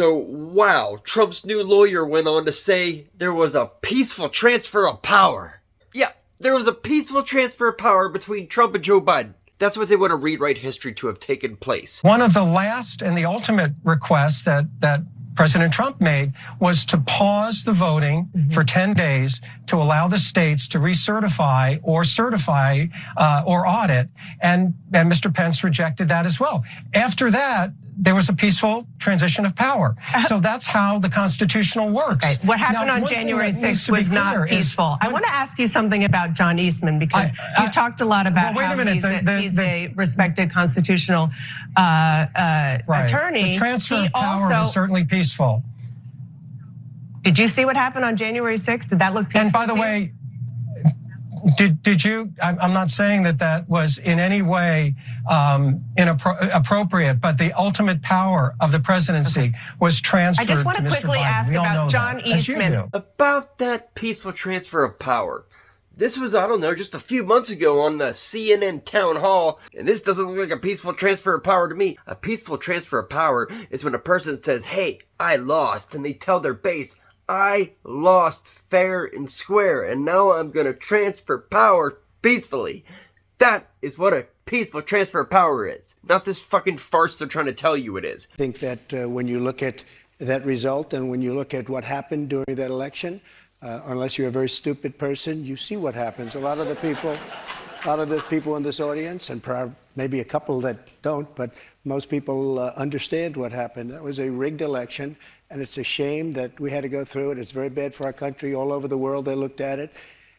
So, wow, Trump's new lawyer went on to say there was a peaceful transfer of power. Yeah, there was a peaceful transfer of power between Trump and Joe Biden. That's what they want to rewrite history to have taken place. One of the last and the ultimate requests that President Trump made was to pause the voting for 10 days to allow the states to recertify or certify or audit. And Mr. Pence rejected that as well. After that, there was a peaceful transition of power. So that's how the constitutional works. Okay. What happened on January 6th was not peaceful. I want to ask you something about John Eastman, because you've talked a lot about how he's a respected constitutional attorney. The transfer of power was certainly peaceful. Did you see what happened on January 6th? Did that look peaceful? And by the way, did you? I'm not saying that was in any way inappropriate, but the ultimate power of the presidency was transferred to Mr. Biden. I just want to quickly ask about John Eastman. About that peaceful transfer of power. This was, I don't know, just a few months ago on the CNN town hall, and this doesn't look like a peaceful transfer of power to me. A peaceful transfer of power is when a person says, hey, I lost, and they tell their base, I lost fair and square, and now I'm going to transfer power peacefully. That is what a peaceful transfer of power is. Not this fucking farce they're trying to tell you it is. I think that when you look at that result and when you look at what happened during that election, unless you're a very stupid person, you see what happens. A lot of the people in this audience, and maybe a couple that don't, but most people understand what happened. That was a rigged election, and it's a shame that we had to go through it. It's very bad for our country. All over the world, they looked at it,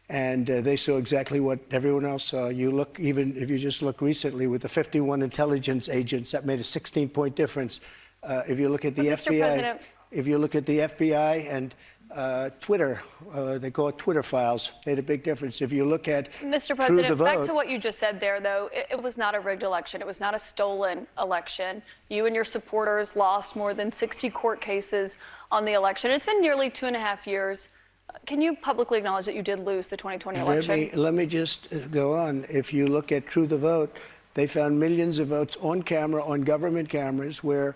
and they saw exactly what everyone else saw. You look, even if you just look recently with the 51 intelligence agents, that made a 16-point difference. If you look at the FBI, if you look at the FBI and Twitter, they call it Twitter files, made a big difference. If you look at Mr. President, back to what you just said there, though, it was not a rigged election. It was not a stolen election. You and your supporters lost more than 60 court cases on the election. It's been nearly 2.5 years. Can you publicly acknowledge that you did lose the 2020 election? Let me just go on. If you look at True the Vote, they found millions of votes on camera, on government cameras, where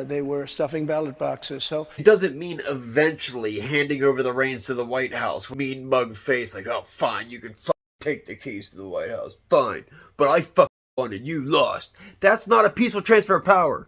they were stuffing ballot boxes. So it doesn't mean eventually handing over the reins to the White House. Mean mug face, like, oh, fine, you can take the keys to the White House. Fine. But I won and you lost. That's not a peaceful transfer of power.